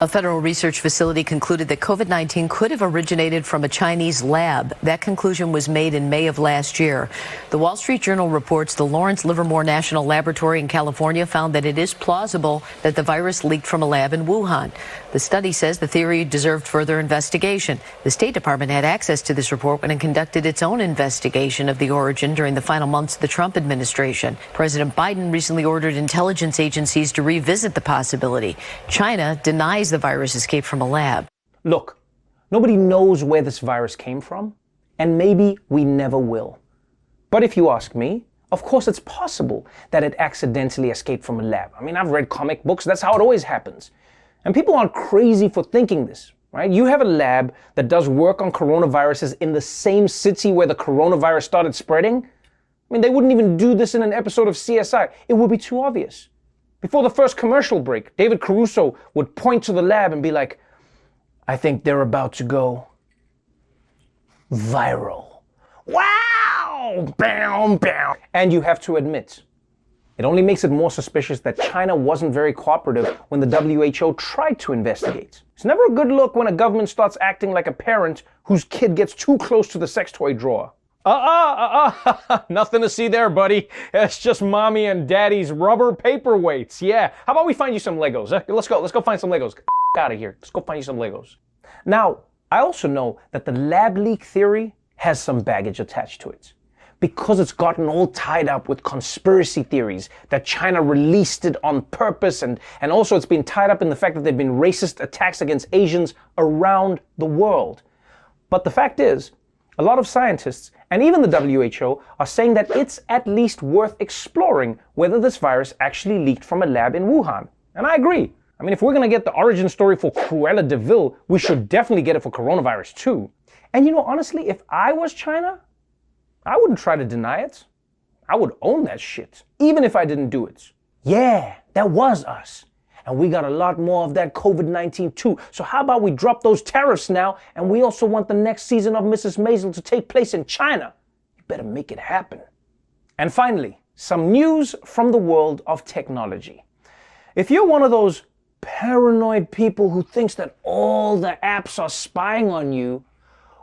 A federal research facility concluded that COVID-19 could have originated from a Chinese lab. That conclusion was made in May of last year. The Wall Street Journal reports the Lawrence Livermore National Laboratory in California found that it is plausible that the virus leaked from a lab in Wuhan. The study says the theory deserved further investigation. The State Department had access to this report when it conducted its own investigation of the origin during the final months of the Trump administration. President Biden recently ordered intelligence agencies to revisit the possibility. China denies the virus escaped from a lab. Look, nobody knows where this virus came from, and maybe we never will. But if you ask me, of course it's possible that it accidentally escaped from a lab. I mean, I've read comic books, that's how it always happens. And people aren't crazy for thinking this, right? You have a lab that does work on coronaviruses in the same city where the coronavirus started spreading. I mean, they wouldn't even do this in an episode of CSI. It would be too obvious. Before the first commercial break, David Caruso would point to the lab and be like, I think they're about to go viral. Wow! Bam, bam. And you have to admit, it only makes it more suspicious that China wasn't very cooperative when the WHO tried to investigate. It's never a good look when a government starts acting like a parent whose kid gets too close to the sex toy drawer. Nothing to see there, buddy. It's just mommy and daddy's rubber paperweights. Yeah. How about we find you some Legos? Let's go find some Legos. Get out of here. Let's go find you some Legos. Now, I also know that the lab leak theory has some baggage attached to it, because it's gotten all tied up with conspiracy theories that China released it on purpose, and also it's been tied up in the fact that there have been racist attacks against Asians around the world. But the fact is, a lot of scientists, and even the WHO, are saying that it's at least worth exploring whether this virus actually leaked from a lab in Wuhan. And I agree. I mean, if we're going to get the origin story for Cruella de Vil, we should definitely get it for coronavirus too. And you know, honestly, if I was China, I wouldn't try to deny it. I would own that shit, even if I didn't do it. Yeah, that was us. And we got a lot more of that COVID-19 too. So how about we drop those tariffs now, and we also want the next season of Mrs. Maisel to take place in China. You better make it happen. And finally, some news from the world of technology. If you're one of those paranoid people who thinks that all the apps are spying on you,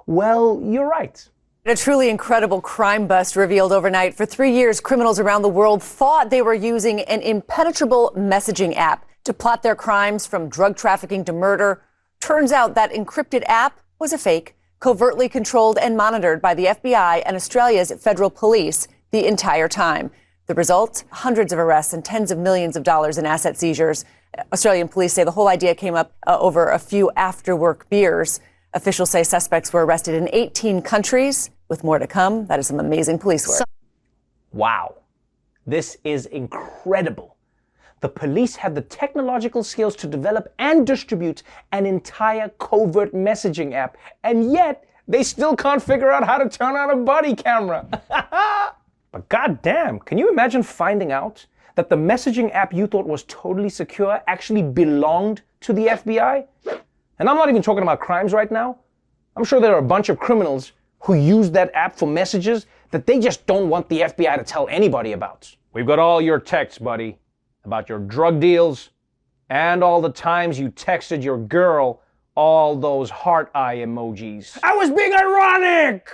well, you're right. A truly incredible crime bust revealed overnight. For 3 years, criminals around the world thought they were using an impenetrable messaging app to plot their crimes, from drug trafficking to murder. Turns out that encrypted app was a fake, covertly controlled and monitored by the FBI and Australia's federal police the entire time. The result? Hundreds of arrests and tens of millions of dollars in asset seizures. Australian police say the whole idea came up over a few after-work beers. Officials say suspects were arrested in 18 countries, with more to come. That is some amazing police work. Wow. This is incredible. The police had the technological skills to develop and distribute an entire covert messaging app, and yet they still can't figure out how to turn on a body camera. But goddamn, can you imagine finding out that the messaging app you thought was totally secure actually belonged to the FBI? And I'm not even talking about crimes right now. I'm sure there are a bunch of criminals who use that app for messages that they just don't want the FBI to tell anybody about. We've got all your texts, buddy, about your drug deals and all the times you texted your girl all those heart eye emojis. I was being ironic!